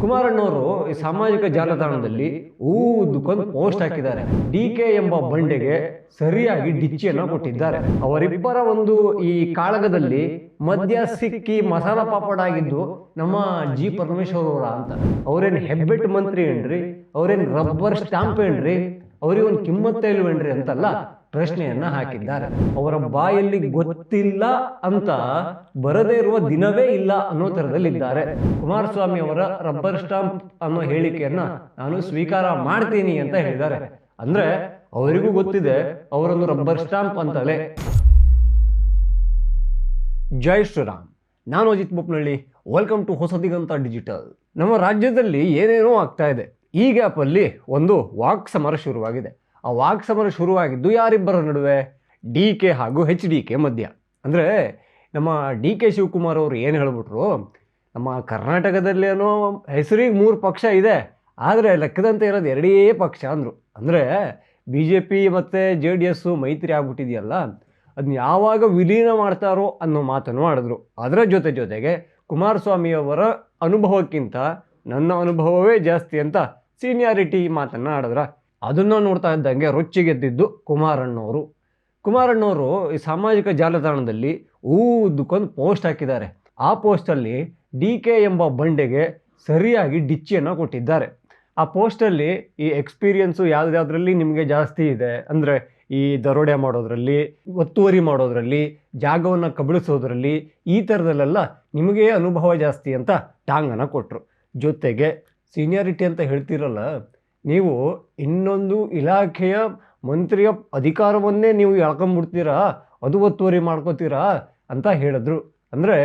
ಕುಮಾರಣ್ಣವರು ಈ ಸಾಮಾಜಿಕ ಜಾಲತಾಣದಲ್ಲಿ ಊದುಕೊಂಡು ಪೋಸ್ಟ್ ಹಾಕಿದ್ದಾರೆ. ಡಿಕೆ ಎಂಬ ಬಂಡೆಗೆ ಸರಿಯಾಗಿ ಡಿಚ್ಚಿಯನ್ನು ಕೊಟ್ಟಿದ್ದಾರೆ. ಅವರಿಬ್ಬರ ಒಂದು ಈ ಕಾಳಗದಲ್ಲಿ ಮದ್ಯ ಸಿಕ್ಕಿ ಮಸಾಲ ಪಾಪಡ್ ಆಗಿದ್ದು ನಮ್ಮ ಜಿ ಪರಮೇಶ್ವರ್ ಅವರ ಅಂತ. ಅವ್ರೇನ್ ಹೆಬ್ಬೆಟ್ ಮಂತ್ರಿ ಏನ್ರಿ, ಅವ್ರೇನ್ ರಬ್ಬರ್ ಸ್ಟಾಂಪ್ ಏನ್ರಿ, ಅವ್ರಿಗೆ ಒಂದು ಕಿಮ್ಮತ್ತೇ ಇಲ್ವೇನ್ರಿ ಅಂತಲ್ಲ ಪ್ರಶ್ನೆಯನ್ನ ಹಾಕಿದ್ದಾರೆ. ಅವರ ಬಾಯಲ್ಲಿ ಗೊತ್ತಿಲ್ಲ ಅಂತ ಬರದೇ ಇರುವ ದಿನವೇ ಇಲ್ಲ ಅನ್ನೋ ತರದಲ್ಲಿದ್ದಾರೆ. ಕುಮಾರಸ್ವಾಮಿ ಅವರ ರಬ್ಬರ್ ಸ್ಟಾಂಪ್ ಅನ್ನೋ ಹೇಳಿಕೆಯನ್ನ ನಾನು ಸ್ವೀಕಾರ ಮಾಡ್ತೀನಿ ಅಂತ ಹೇಳಿದ್ದಾರೆ. ಅಂದ್ರೆ ಅವರಿಗೂ ಗೊತ್ತಿದೆ ಅವರೊಂದು ರಬ್ಬರ್ ಸ್ಟಾಂಪ್ ಅಂತಲೇ. ಜೈ ಶ್ರೀರಾಮ್, ನಾನು Ajit Bopnalli. Welcome to Hosadiganta digital. ನಮ್ಮ ರಾಜ್ಯದಲ್ಲಿ ಏನೇನೋ ಆಗ್ತಾ ಇದೆ. ಈ ಗ್ಯಾಪಲ್ಲಿ ಒಂದು ವಾಕ್ ಸಮರ ಶುರುವಾಗಿದೆ. ಆ ವಾಕ್ ಸಮರ ಶುರುವಾಗಿದ್ದು ಯಾರಿಬ್ಬರ ನಡುವೆ? ಡಿ ಕೆ ಹಾಗೂ HDK ಮಧ್ಯ. ಅಂದರೆ ನಮ್ಮ DK ಶಿವಕುಮಾರ್ ಅವರು ಏನು ಹೇಳ್ಬಿಟ್ರು, ನಮ್ಮ ಕರ್ನಾಟಕದಲ್ಲೇನೋ ಹೆಸರಿಗೆ 3 ಪಕ್ಷ ಇದೆ, ಆದರೆ ಲೆಕ್ಕದಂತೆ ಇರೋದು 2 ಪಕ್ಷ ಅಂದರು. ಅಂದರೆ BJP ಮತ್ತು JDS ಮೈತ್ರಿ ಆಗ್ಬಿಟ್ಟಿದೆಯಲ್ಲ, ಅದನ್ನ ಯಾವಾಗ ವಿಲೀನ ಮಾಡ್ತಾರೋ ಅನ್ನೋ ಮಾತನ್ನು ಮಾಡಿದ್ರು. ಅದರ ಜೊತೆಗೆ ಕುಮಾರಸ್ವಾಮಿಯವರ ಅನುಭವಕ್ಕಿಂತ ನನ್ನ ಅನುಭವವೇ ಜಾಸ್ತಿ ಅಂತ ಸೀನಿಯಾರಿಟಿ ಮಾತನ್ನು ಆಡಿದ್ರ. ಅದನ್ನು ನೋಡ್ತಾ ಇದ್ದಂಗೆ ರೊಚ್ಚಿಗೆದ್ದಿದ್ದು ಕುಮಾರಣ್ಣವರು ಈ ಸಾಮಾಜಿಕ ಜಾಲತಾಣದಲ್ಲಿ ಊದುಕೊಂಡು ಪೋಸ್ಟ್ ಹಾಕಿದ್ದಾರೆ. ಆ ಪೋಸ್ಟಲ್ಲಿ DK ಎಂಬ ಬಂಡೆಗೆ ಸರಿಯಾಗಿ ಡಿಚ್ಚಿಯನ್ನು ಕೊಟ್ಟಿದ್ದಾರೆ. ಆ ಪೋಸ್ಟಲ್ಲಿ ಈ ಎಕ್ಸ್ಪೀರಿಯನ್ಸು ಯಾವುದ್ಯಾವುದರಲ್ಲಿ ನಿಮಗೆ ಜಾಸ್ತಿ ಇದೆ ಅಂದರೆ ಈ ದರೋಡೆ ಮಾಡೋದ್ರಲ್ಲಿ, ಒತ್ತುವರಿ ಮಾಡೋದ್ರಲ್ಲಿ, ಜಾಗವನ್ನು ಕಬಳಿಸೋದ್ರಲ್ಲಿ, ಈ ಥರದಲ್ಲೆಲ್ಲ ನಿಮಗೆ ಅನುಭವ ಜಾಸ್ತಿ ಅಂತ ಟಾಂಗನ್ನು ಕೊಟ್ಟರು. ಜೊತೆಗೆ ಸೀನಿಯಾರಿಟಿ ಅಂತ ಹೇಳ್ತಿರಲ್ಲ, ನೀವು ಇನ್ನೊಂದು ಇಲಾಖೆಯ ಮಂತ್ರಿಯ ಅಧಿಕಾರವನ್ನೇ ನೀವು ಎಳ್ಕೊಂಬಿಡ್ತೀರಾ, ಅದು ಒತ್ತುವರಿ ಮಾಡ್ಕೋತೀರಾ ಅಂತ ಹೇಳಿದ್ರು. ಅಂದರೆ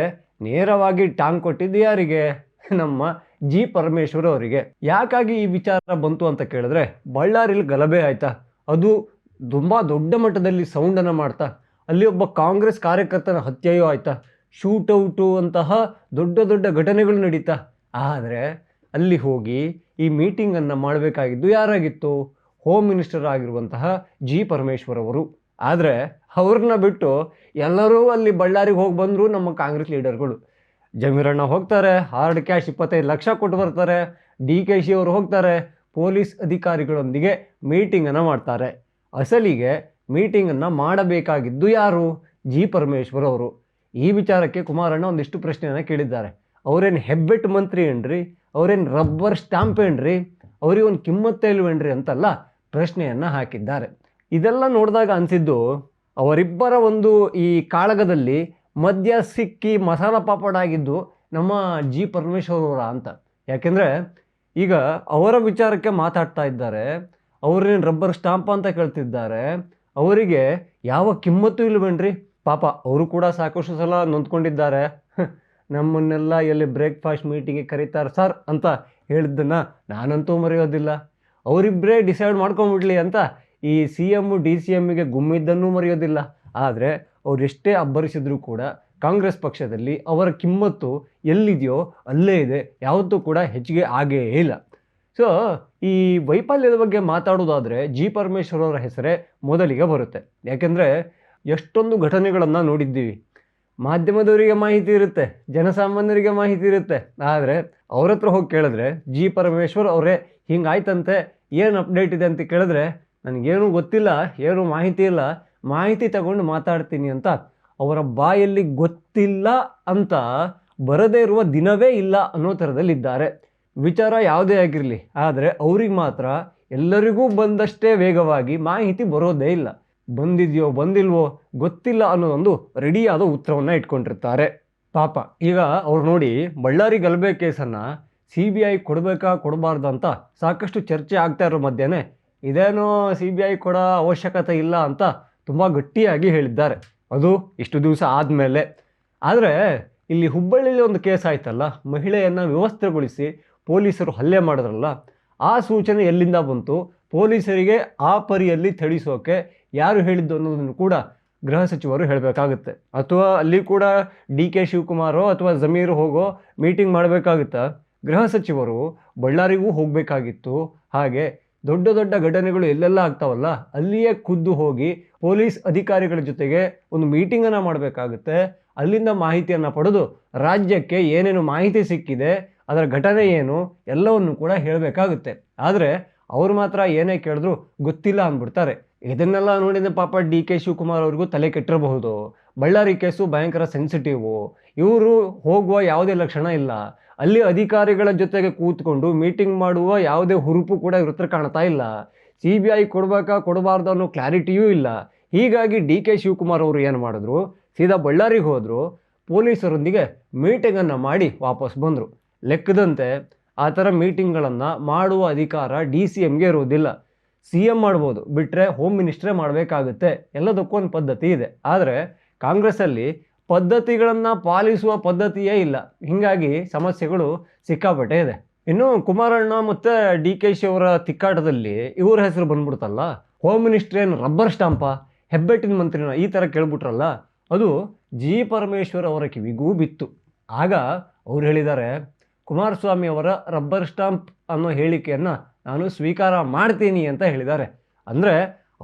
ನೇರವಾಗಿ ಟಾಂಗ್ ಕೊಟ್ಟಿದ್ದು ಯಾರಿಗೆ? ನಮ್ಮ ಜಿ ಪರಮೇಶ್ವರ್ ಅವರಿಗೆ. ಯಾಕಾಗಿ ಈ ವಿಚಾರ ಬಂತು ಅಂತ ಕೇಳಿದ್ರೆ, ಬಳ್ಳಾರಿಲಿ ಗಲಭೆ ಆಯ್ತಾ, ಅದು ತುಂಬ ದೊಡ್ಡ ಮಟ್ಟದಲ್ಲಿ ಸೌಂಡನ್ನು ಮಾಡ್ತಾ ಅಲ್ಲಿ ಒಬ್ಬ ಕಾಂಗ್ರೆಸ್ ಕಾರ್ಯಕರ್ತನ ಹತ್ಯೆಯೂ ಆಯ್ತಾ, ಶೂಟೌಟು ಅಂತಹ ದೊಡ್ಡ ಘಟನೆಗಳು ನಡೀತಾ. ಆದರೆ ಅಲ್ಲಿ ಹೋಗಿ ಈ ಮೀಟಿಂಗನ್ನು ಮಾಡಬೇಕಾಗಿದ್ದು ಯಾರಾಗಿತ್ತು? ಹೋಮ್ ಮಿನಿಸ್ಟರ್ ಆಗಿರುವಂತಹ ಜಿ ಪರಮೇಶ್ವರ್ ಅವರು. ಆದರೆ ಅವ್ರನ್ನ ಬಿಟ್ಟು ಎಲ್ಲರೂ ಅಲ್ಲಿ ಬಳ್ಳಾರಿಗೆ ಹೋಗಿ ಬಂದರು ನಮ್ಮ ಕಾಂಗ್ರೆಸ್ ಲೀಡರ್ಗಳು. ಜಮೀರಣ್ಣ ಹೋಗ್ತಾರೆ, ಹಾರ್ಡ್ ಕ್ಯಾಶ್ 25 ಲಕ್ಷ ಕೊಟ್ಟು ಬರ್ತಾರೆ. DK ಅವರು ಹೋಗ್ತಾರೆ, ಪೊಲೀಸ್ ಅಧಿಕಾರಿಗಳೊಂದಿಗೆ ಮೀಟಿಂಗನ್ನು ಮಾಡ್ತಾರೆ. ಅಸಲಿಗೆ ಮೀಟಿಂಗನ್ನು ಮಾಡಬೇಕಾಗಿದ್ದು ಯಾರು? ಜಿ ಪರಮೇಶ್ವರ್ ಅವರು. ಈ ವಿಚಾರಕ್ಕೆ ಕುಮಾರಣ್ಣ ಒಂದಿಷ್ಟು ಪ್ರಶ್ನೆಯನ್ನು ಕೇಳಿದ್ದಾರೆ. ಅವ್ರೇನು ಹೆಬ್ಬೆಟ್ ಮಂತ್ರಿ ಏನ್ರಿ, ಅವ್ರೇನು ರಬ್ಬರ್ ಸ್ಟಾಂಪ್ ಏನ್ರಿ, ಅವ್ರಿಗೆ ಒಂದು ಕಿಮ್ಮತ್ತೇ ಇಲ್ವೇನ್ರಿ ಅಂತಲ್ಲ ಪ್ರಶ್ನೆಯನ್ನು ಹಾಕಿದ್ದಾರೆ. ಇದೆಲ್ಲ ನೋಡಿದಾಗ ಅನಿಸಿದ್ದು, ಅವರಿಬ್ಬರ ಒಂದು ಈ ಕಾಳಗದಲ್ಲಿ ಮದ್ಯ ಸಿಕ್ಕಿ ಮಸಾಲ ಪಾಪಡ್ ಆಗಿದ್ದು ನಮ್ಮ ಜಿ ಪರಮೇಶ್ವರ್ ಅವರ ಅಂತ. ಯಾಕೆಂದರೆ ಈಗ ಅವರ ವಿಚಾರಕ್ಕೆ ಮಾತಾಡ್ತಾ ಇದ್ದಾರೆ, ಅವ್ರೇನು ರಬ್ಬರ್ ಸ್ಟಾಂಪ್ ಅಂತ ಕೇಳ್ತಿದ್ದಾರೆ, ಅವರಿಗೆ ಯಾವ ಕಿಮ್ಮತ್ತು ಇಲ್ವೇನ್ರಿ? ಪಾಪ ಅವರು ಕೂಡ ಸಾಕಷ್ಟು ಸಲ ನೊಂದ್ಕೊಂಡಿದ್ದಾರೆ. ನಮ್ಮನ್ನೆಲ್ಲ ಎಲ್ಲಿ ಬ್ರೇಕ್ಫಾಸ್ಟ್ ಮೀಟಿಂಗಿಗೆ ಕರೀತಾರೆ ಸರ್ ಅಂತ ಹೇಳಿದ್ದನ್ನು ನಾನಂತೂ ಮರೆಯೋದಿಲ್ಲ. ಅವರಿಬ್ಬರೇ ಡಿಸೈಡ್ ಮಾಡ್ಕೊಂಬಿಡ್ಲಿ ಅಂತ ಈ CM DCMಗೆ ಗುಮ್ಮಿದ್ದನ್ನೂ ಮರೆಯೋದಿಲ್ಲ. ಆದರೆ ಅವರೆಷ್ಟೇ ಅಬ್ಬರಿಸಿದ್ರು ಕೂಡ ಕಾಂಗ್ರೆಸ್ ಪಕ್ಷದಲ್ಲಿ ಅವರ ಕಿಮ್ಮತ್ತು ಎಲ್ಲಿದೆಯೋ ಅಲ್ಲೇ ಇದೆ, ಯಾವತ್ತೂ ಕೂಡ ಹೆಚ್ಚಿಗೆ ಆಗೇ ಇಲ್ಲ. ಸೊ ಈ ವೈಫಲ್ಯದ ಬಗ್ಗೆ ಮಾತಾಡೋದಾದರೆ ಜಿ ಪರಮೇಶ್ವರ್ ಅವರ ಹೆಸರೇ ಮೊದಲಿಗೆ ಬರುತ್ತೆ. ಯಾಕೆಂದರೆ ಎಷ್ಟೊಂದು ಘಟನೆಗಳನ್ನು ನೋಡಿದ್ದೀವಿ. ಮಾಧ್ಯಮದವರಿಗೆ ಮಾಹಿತಿ ಇರುತ್ತೆ, ಜನಸಾಮಾನ್ಯರಿಗೆ ಮಾಹಿತಿ ಇರುತ್ತೆ, ಆದರೆ ಅವ್ರ ಹತ್ರ ಹೋಗಿ ಕೇಳಿದ್ರೆ ಜಿ ಪರಮೇಶ್ವರ್ ಅವರೇ ಹಿಂಗಾಯ್ತಂತೆ, ಏನು ಅಪ್ಡೇಟ್ ಇದೆ ಅಂತ ಕೇಳಿದ್ರೆ ನನಗೇನು ಗೊತ್ತಿಲ್ಲ, ಏನು ಮಾಹಿತಿ ಇಲ್ಲ, ಮಾಹಿತಿ ತಗೊಂಡು ಮಾತಾಡ್ತೀನಿ ಅಂತ ಅವರ ಬಾಯಲ್ಲಿ ಗೊತ್ತಿಲ್ಲ ಅಂತ ಬರದೇ ಇರುವ ದಿನವೇ ಇಲ್ಲ ಅನ್ನೋ ಥರದಲ್ಲಿದ್ದಾರೆ. ವಿಚಾರ ಯಾವುದೇ ಆಗಿರಲಿ, ಆದರೆ ಅವ್ರಿಗೆ ಮಾತ್ರ ಎಲ್ಲರಿಗೂ ಬಂದಷ್ಟೇ ವೇಗವಾಗಿ ಮಾಹಿತಿ ಬರೋದೇ ಇಲ್ಲ. ಬಂದಿದೆಯೋ ಬಂದಿಲ್ವೋ ಗೊತ್ತಿಲ್ಲ ಅನ್ನೋದೊಂದು ರೆಡಿಯಾದ ಉತ್ತರವನ್ನು ಇಟ್ಕೊಂಡಿರ್ತಾರೆ. ಪಾಪ ಈಗ ಅವ್ರು ನೋಡಿ, ಬಳ್ಳಾರಿ ಗಲಭೆ ಕೇಸನ್ನು CBI ಕೊಡಬೇಕಾ ಕೊಡಬಾರ್ದು ಅಂತ ಸಾಕಷ್ಟು ಚರ್ಚೆ ಆಗ್ತಾ ಇರೋ ಮಧ್ಯೆ ಇದೇನೋ CBI ಕೊಡೋ ಅವಶ್ಯಕತೆ ಇಲ್ಲ ಅಂತ ತುಂಬ ಗಟ್ಟಿಯಾಗಿ ಹೇಳಿದ್ದಾರೆ. ಅದು ಇಷ್ಟು ದಿವಸ ಆದಮೇಲೆ. ಆದರೆ ಇಲ್ಲಿ ಹುಬ್ಬಳ್ಳಿಲಿ ಒಂದು ಕೇಸ್ ಆಯ್ತಲ್ಲ, ಮಹಿಳೆಯನ್ನು ವ್ಯವಸ್ಥೆಗೊಳಿಸಿ ಪೊಲೀಸರು ಹಲ್ಲೆ ಮಾಡಿದ್ರಲ್ಲ, ಆ ಸೂಚನೆ ಎಲ್ಲಿಂದ ಬಂತು? ಪೊಲೀಸರಿಗೆ ಆ ಪರಿಯಲ್ಲಿ ಥಳಿಸೋಕೆ ಯಾರು ಹೇಳಿದ್ದು ಅನ್ನೋದನ್ನು ಕೂಡ ಗೃಹ ಸಚಿವರು ಹೇಳಬೇಕಾಗುತ್ತೆ. ಅಥವಾ ಅಲ್ಲಿ ಕೂಡ DK ಶಿವಕುಮಾರೋ ಅಥವಾ ಜಮೀರ್ ಹೋಗೋ ಮೀಟಿಂಗ್ ಮಾಡಬೇಕಾಗುತ್ತಾ? ಗೃಹ ಸಚಿವರು ಬಳ್ಳಾರಿಗೂ ಹೋಗಬೇಕಾಗಿತ್ತು. ಹಾಗೆ ದೊಡ್ಡ ಘಟನೆಗಳು ಎಲ್ಲೆಲ್ಲ ಆಗ್ತಾವಲ್ಲ, ಅಲ್ಲಿಯೇ ಖುದ್ದು ಹೋಗಿ ಪೊಲೀಸ್ ಅಧಿಕಾರಿಗಳ ಜೊತೆಗೆ ಒಂದು ಮೀಟಿಂಗನ್ನು ಮಾಡಬೇಕಾಗುತ್ತೆ. ಅಲ್ಲಿಂದ ಮಾಹಿತಿಯನ್ನು ಪಡೆದು ರಾಜ್ಯಕ್ಕೆ ಏನೇನು ಮಾಹಿತಿ ಸಿಕ್ಕಿದೆ ಅದರ ಘಟನೆ ಏನು ಎಲ್ಲವನ್ನು ಕೂಡ ಹೇಳಬೇಕಾಗುತ್ತೆ. ಆದರೆ ಅವರು ಮಾತ್ರ ಏನೇ ಕೇಳಿದ್ರು ಗೊತ್ತಿಲ್ಲ ಅಂದ್ಬಿಡ್ತಾರೆ. ಇದನ್ನೆಲ್ಲ ನೋಡಿದ ಪಾಪ ಡಿ ಕೆ ಶಿವಕುಮಾರ್ ಅವ್ರಿಗೂ ತಲೆ ಕೆಟ್ಟಿರಬಹುದು. ಬಳ್ಳಾರಿ ಕೇಸು ಭಯಂಕರ ಸೆನ್ಸಿಟಿವು, ಇವರು ಹೋಗುವ ಯಾವುದೇ ಲಕ್ಷಣ ಇಲ್ಲ, ಅಲ್ಲಿ ಅಧಿಕಾರಿಗಳ ಜೊತೆಗೆ ಕೂತ್ಕೊಂಡು ಮೀಟಿಂಗ್ ಮಾಡುವ ಯಾವುದೇ ಹುರುಪು ಕೂಡ ಇವ್ರ ಹತ್ರ ಕಾಣ್ತಾ ಇಲ್ಲ, CBI ಕೊಡ್ಬೇಕಾ ಕೊಡಬಾರ್ದು ಅನ್ನೋ ಕ್ಲಾರಿಟಿಯೂ ಇಲ್ಲ. ಹೀಗಾಗಿ ಡಿ ಕೆ ಶಿವಕುಮಾರ್ ಅವರು ಏನು ಮಾಡಿದ್ರು, ಸೀದಾ ಬಳ್ಳಾರಿಗೆ ಹೋದರು, ಪೊಲೀಸರೊಂದಿಗೆ ಮೀಟಿಂಗನ್ನು ಮಾಡಿ ವಾಪಸ್ ಬಂದರು. ಲೆಕ್ಕದಂತೆ ಆ ಥರ ಮೀಟಿಂಗ್ಗಳನ್ನು ಮಾಡುವ ಅಧಿಕಾರ DCMಗೆ ಇರುವುದಿಲ್ಲ. CM ಮಾಡ್ಬೋದು, ಬಿಟ್ಟರೆ ಹೋಮ್ ಮಿನಿಸ್ಟ್ರೇ ಮಾಡಬೇಕಾಗುತ್ತೆ. ಎಲ್ಲದಕ್ಕೂ ಒಂದು ಪದ್ಧತಿ ಇದೆ. ಆದರೆ ಕಾಂಗ್ರೆಸ್ಸಲ್ಲಿ ಪದ್ಧತಿಗಳನ್ನು ಪಾಲಿಸುವ ಪದ್ಧತಿಯೇ ಇಲ್ಲ. ಹೀಗಾಗಿ ಸಮಸ್ಯೆಗಳು ಸಿಕ್ಕಾಪಟ್ಟೆ ಇದೆ. ಇನ್ನು ಕುಮಾರಣ್ಣ ಮತ್ತು DK ಶಿ ಅವರ ತಿಕ್ಕಾಟದಲ್ಲಿ ಇವ್ರ ಹೆಸರು ಬಂದ್ಬಿಡ್ತಲ್ಲ. ಹೋಮ್ ಮಿನಿಸ್ಟ್ರಿ ಏನು ರಬ್ಬರ್ ಸ್ಟಾಂಪಾ, ಹೆಬ್ಬೆಟ್ಟಿನ ಮಂತ್ರಿನ, ಈ ಥರ ಕೇಳ್ಬಿಟ್ರಲ್ಲ, ಅದು ಜಿ ಪರಮೇಶ್ವರ್ ಅವರ ಕಿವಿಗೂ ಬಿತ್ತು. ಆಗ ಅವ್ರು ಹೇಳಿದ್ದಾರೆ, ಕುಮಾರಸ್ವಾಮಿ ಅವರ ರಬ್ಬರ್ ಸ್ಟಾಂಪ್ ಅನ್ನೋ ಹೇಳಿಕೆಯನ್ನು ನಾನು ಸ್ವೀಕಾರ ಮಾಡ್ತೀನಿ ಅಂತ ಹೇಳಿದ್ದಾರೆ. ಅಂದರೆ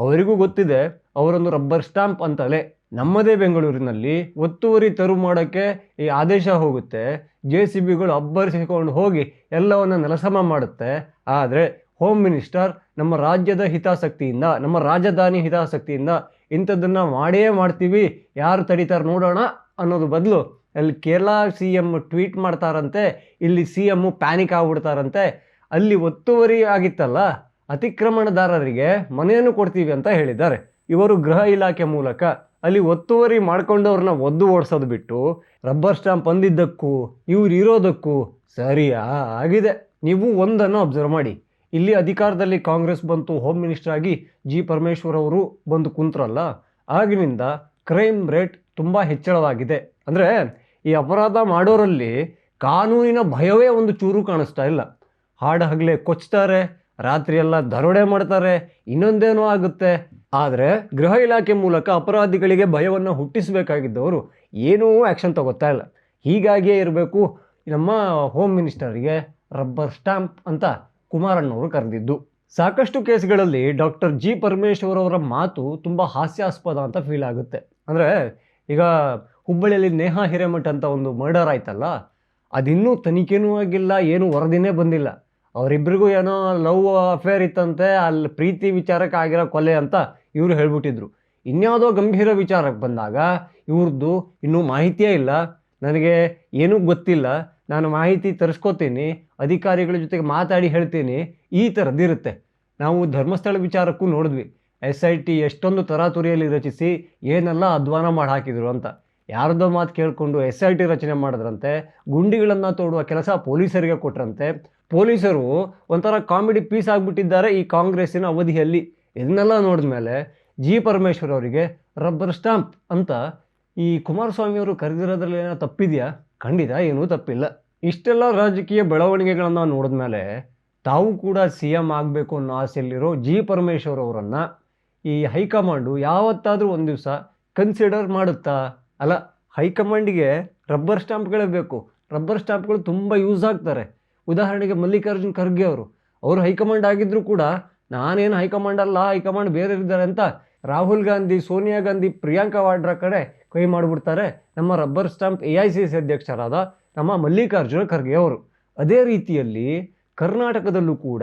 ಅವರಿಗೂ ಗೊತ್ತಿದೆ ಅವರೊಂದು ರಬ್ಬರ್ ಸ್ಟಾಂಪ್ ಅಂತಲೇ. ನಮ್ಮದೇ ಬೆಂಗಳೂರಿನಲ್ಲಿ ಒತ್ತುವರಿ ತೆರವು ಮಾಡೋಕ್ಕೆ ಈ ಆದೇಶ ಹೋಗುತ್ತೆ, JCBಗಳು ಅಬ್ಬರಿಸಿಕೊಂಡು ಹೋಗಿ ಎಲ್ಲವನ್ನು ನೆಲಸಮ ಮಾಡುತ್ತೆ. ಆದರೆ ಹೋಮ್ ಮಿನಿಸ್ಟರ್ ನಮ್ಮ ರಾಜ್ಯದ ಹಿತಾಸಕ್ತಿಯಿಂದ, ನಮ್ಮ ರಾಜಧಾನಿ ಹಿತಾಸಕ್ತಿಯಿಂದ ಇಂಥದ್ದನ್ನು ಮಾಡೇ ಮಾಡ್ತೀವಿ, ಯಾರು ತಡೀತಾರೆ ನೋಡೋಣ ಅನ್ನೋದು ಬದಲು ಅಲ್ಲಿ ಕೇರಳ CM ಟ್ವೀಟ್ ಮಾಡ್ತಾರಂತೆ, ಇಲ್ಲಿ CM ಪ್ಯಾನಿಕ್ ಆಗ್ಬಿಡ್ತಾರಂತೆ, ಅಲ್ಲಿ ಒತ್ತುವರಿ ಆಗಿತ್ತಲ್ಲ ಅತಿಕ್ರಮಣದಾರರಿಗೆ ಮನೆಯನ್ನು ಕೊಡ್ತೀವಿ ಅಂತ ಹೇಳಿದ್ದಾರೆ. ಇವರು ಗೃಹ ಇಲಾಖೆ ಮೂಲಕ ಅಲ್ಲಿ ಒತ್ತುವರಿ ಮಾಡ್ಕೊಂಡವ್ರನ್ನ ಒದ್ದು ಓಡಿಸೋದು ಬಿಟ್ಟು ರಬ್ಬರ್ ಸ್ಟಾಂಪ್ ಅಂದಿದ್ದಕ್ಕೂ ಇವ್ರು ಇರೋದಕ್ಕೂ ಸರಿಯಾ ಆಗಿದೆ. ನೀವು ಒಂದನ್ನು ಅಬ್ಸರ್ವ್ ಮಾಡಿ, ಇಲ್ಲಿ ಅಧಿಕಾರದಲ್ಲಿ ಕಾಂಗ್ರೆಸ್ ಬಂತು, ಹೋಮ್ ಮಿನಿಸ್ಟರ್ ಆಗಿ ಜಿ ಪರಮೇಶ್ವರ್ ಅವರು ಬಂದು ಕುಂತ್ರಲ್ಲ, ಆಗಿನಿಂದ ಕ್ರೈಮ್ ರೇಟ್ ತುಂಬ ಹೆಚ್ಚಳವಾಗಿದೆ. ಅಂದರೆ ಈ ಅಪರಾಧ ಮಾಡೋರಲ್ಲಿ ಕಾನೂನಿನ ಭಯವೇ ಒಂದು ಚೂರು ಕಾಣಿಸ್ತಾ ಇಲ್ಲ. ಹಾಡು ಹಗಲೇ ಕೊಚ್ತಾರೆ, ರಾತ್ರಿ ಎಲ್ಲ ದರೋಡೆ ಮಾಡ್ತಾರೆ, ಇನ್ನೊಂದೇನೋ ಆಗುತ್ತೆ. ಆದರೆ ಗೃಹ ಇಲಾಖೆ ಮೂಲಕ ಅಪರಾಧಿಗಳಿಗೆ ಭಯವನ್ನು ಹುಟ್ಟಿಸಬೇಕಾಗಿದ್ದವರು ಏನೂ ಆ್ಯಕ್ಷನ್ ತಗೋತಾ ಇಲ್ಲ. ಹೀಗಾಗಿಯೇ ಇರಬೇಕು ನಮ್ಮ ಹೋಮ್ ಮಿನಿಸ್ಟರ್ಗೆ ರಬ್ಬರ್ ಸ್ಟಾಂಪ್ ಅಂತ ಕುಮಾರಣ್ಣವರು ಕರೆದಿದ್ದು. ಸಾಕಷ್ಟು ಕೇಸ್ಗಳಲ್ಲಿ ಡಾಕ್ಟರ್ ಜಿ ಪರಮೇಶ್ವರ್ ಅವರ ಮಾತು ತುಂಬ ಹಾಸ್ಯಾಸ್ಪದ ಅಂತ ಫೀಲ್ ಆಗುತ್ತೆ. ಅಂದರೆ ಈಗ ಹುಬ್ಬಳ್ಳಿಯಲ್ಲಿ ನೇಹಾ ಹಿರೇಮಠ್ ಅಂತ ಒಂದು ಮರ್ಡರ್ ಆಯ್ತಲ್ಲ, ಅದಿನ್ನೂ ತನಿಖೆನೂ ಆಗಿಲ್ಲ, ಏನು ವರದಿನೇ ಬಂದಿಲ್ಲ. ಅವರಿಬ್ಬರಿಗೂ ಏನೋ ಲವ್ ಅಫೇರ್ ಇತ್ತಂತೆ, ಅಲ್ಲಿ ಪ್ರೀತಿ ವಿಚಾರಕ್ಕೆ ಆಗಿರೋ ಕೊಲೆ ಅಂತ ಇವರು ಹೇಳ್ಬಿಟ್ಟಿದ್ರು. ಇನ್ಯಾವುದೋ ಗಂಭೀರ ವಿಚಾರಕ್ಕೆ ಬಂದಾಗ ಇವ್ರದ್ದು ಇನ್ನೂ ಮಾಹಿತಿಯೇ ಇಲ್ಲ, ನನಗೆ ಏನೂ ಗೊತ್ತಿಲ್ಲ, ನಾನು ಮಾಹಿತಿ ತರಿಸ್ಕೋತೀನಿ, ಅಧಿಕಾರಿಗಳ ಜೊತೆಗೆ ಮಾತಾಡಿ ಹೇಳ್ತೀನಿ, ಈ ಥರದ್ದಿರುತ್ತೆ. ನಾವು ಧರ್ಮಸ್ಥಳ ವಿಚಾರಕ್ಕೂ ನೋಡಿದ್ವಿ, SIT ಎಷ್ಟೊಂದು ತರಾತುರಿಯಲ್ಲಿ ರಚಿಸಿ ಏನೆಲ್ಲ ಅಧ್ವಾನ ಮಾಡಿ ಹಾಕಿದ್ರು ಅಂತ. ಯಾರದೋ ಮಾತು ಕೇಳಿಕೊಂಡು SIT ರಚನೆ ಮಾಡಿದ್ರಂತೆ, ಗುಂಡಿಗಳನ್ನು ತೋಡುವ ಕೆಲಸ ಪೊಲೀಸರಿಗೆ ಕೊಟ್ರಂತೆ. ಪೊಲೀಸರು ಒಂಥರ ಕಾಮಿಡಿ ಪೀಸ್ ಆಗಿಬಿಟ್ಟಿದ್ದಾರೆ ಈ ಕಾಂಗ್ರೆಸ್ಸಿನ ಅವಧಿಯಲ್ಲಿ. ಇದನ್ನೆಲ್ಲ ನೋಡಿದ ಮೇಲೆ ಜಿ ಪರಮೇಶ್ವರ್ ಅವರಿಗೆ ರಬ್ಬರ್ ಸ್ಟಾಂಪ್ ಅಂತ ಈ ಕುಮಾರಸ್ವಾಮಿಯವರು ಕರೆದಿರೋದ್ರಲ್ಲಿ ಏನೋ ತಪ್ಪಿದೆಯಾ? ಖಂಡಿತ ಏನೂ ತಪ್ಪಿಲ್ಲ. ಇಷ್ಟೆಲ್ಲ ರಾಜಕೀಯ ಬೆಳವಣಿಗೆಗಳನ್ನು ನೋಡಿದ ಮೇಲೆ ತಾವು ಕೂಡ CM ಆಗಬೇಕು ಅನ್ನೋ ಆಸೆಯಲ್ಲಿರೋ ಜಿ ಪರಮೇಶ್ವರ್ ಅವರನ್ನು ಈ ಹೈಕಮಾಂಡು ಯಾವತ್ತಾದರೂ ಒಂದು ದಿವಸ ಕನ್ಸಿಡರ್ ಮಾಡುತ್ತಾ? ಅಲ್ಲ, ಹೈಕಮಾಂಡಿಗೆ ರಬ್ಬರ್ ಸ್ಟಾಂಪ್ಗಳೇ ಬೇಕು. ರಬ್ಬರ್ ಸ್ಟಾಂಪ್ಗಳು ತುಂಬ ಯೂಸ್ ಆಗ್ತಾರೆ. ಉದಾಹರಣೆಗೆ ಮಲ್ಲಿಕಾರ್ಜುನ್ ಖರ್ಗೆ ಅವರು ಹೈಕಮಾಂಡ್ ಆಗಿದ್ದರೂ ಕೂಡ ನಾನೇನು ಹೈಕಮಾಂಡ್ ಅಲ್ಲ, ಹೈಕಮಾಂಡ್ ಬೇರೆ ಇದ್ದಾರೆ ಅಂತ ರಾಹುಲ್ ಗಾಂಧಿ, ಸೋನಿಯಾ ಗಾಂಧಿ, ಪ್ರಿಯಾಂಕಾ ವಾಡ್ರಾ ಕಡೆ ಕೈ ಮಾಡಿಬಿಡ್ತಾರೆ ನಮ್ಮ ರಬ್ಬರ್ ಸ್ಟಾಂಪ್ AICC ಅಧ್ಯಕ್ಷರಾದ ನಮ್ಮ ಮಲ್ಲಿಕಾರ್ಜುನ ಖರ್ಗೆ ಅವರು. ಅದೇ ರೀತಿಯಲ್ಲಿ ಕರ್ನಾಟಕದಲ್ಲೂ ಕೂಡ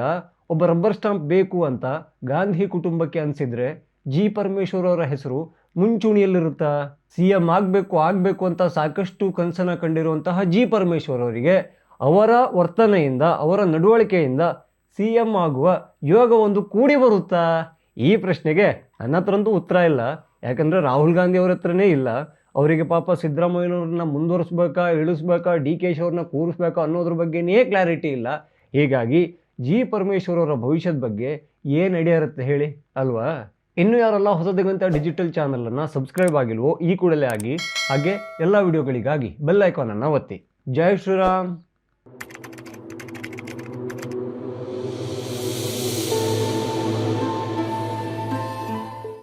ಒಬ್ಬ ರಬ್ಬರ್ ಸ್ಟಾಂಪ್ ಬೇಕು ಅಂತ ಗಾಂಧಿ ಕುಟುಂಬಕ್ಕೆ ಅನಿಸಿದರೆ ಜಿ ಪರಮೇಶ್ವರ್ ಅವರ ಹೆಸರು ಮುಂಚೂಣಿಯಲ್ಲಿರುತ್ತಾ? CM ಆಗಬೇಕು ಅಂತ ಸಾಕಷ್ಟು ಕನಸನ್ನು ಕಂಡಿರುವಂತಹ ಜಿ ಪರಮೇಶ್ವರ್ ಅವರಿಗೆ ಅವರ ವರ್ತನೆಯಿಂದ, ಅವರ ನಡವಳಿಕೆಯಿಂದ CM ಆಗುವ ಯೋಗ ಒಂದು ಕೂಡಿ ಬರುತ್ತಾ? ಈ ಪ್ರಶ್ನೆಗೆ ನನ್ನ ಹತ್ರಂತೂ ಉತ್ತರ ಇಲ್ಲ. ಯಾಕಂದರೆ ರಾಹುಲ್ ಗಾಂಧಿ ಅವ್ರ ಹತ್ರನೇ ಇಲ್ಲ. ಅವರಿಗೆ ಪಾಪ ಸಿದ್ದರಾಮಯ್ಯನವ್ರನ್ನ ಮುಂದುವರಿಸ್ಬೇಕಾ, ಇಳಿಸ್ಬೇಕಾ, DK ಶಿ ಅವ್ರನ್ನ ಕೂರಿಸ್ಬೇಕಾ ಅನ್ನೋದ್ರ ಬಗ್ಗೆನೇ ಕ್ಲಾರಿಟಿ ಇಲ್ಲ. ಹೀಗಾಗಿ ಜಿ ಪರಮೇಶ್ವರ್ ಅವರ ಭವಿಷ್ಯದ ಬಗ್ಗೆ ಏನು ಐಡಿಯಾ ಇರುತ್ತೆ ಹೇಳಿ ಅಲ್ವಾ? ಇನ್ನು ಯಾರೆಲ್ಲ ಹೊಸದಿಗಂತ ಡಿಜಿಟಲ್ ಚಾನಲನ್ನು ಸಬ್ಸ್ಕ್ರೈಬ್ ಆಗಿಲ್ವೋ ಈ ಕೂಡಲೇ ಆಗಿ, ಹಾಗೆ ಎಲ್ಲ ವಿಡಿಯೋಗಳಿಗಾಗಿ ಬೆಲ್ ಐಕಾನನ್ನು ಒತ್ತಿ. ಜೈ ಶ್ರೀರಾಮ್.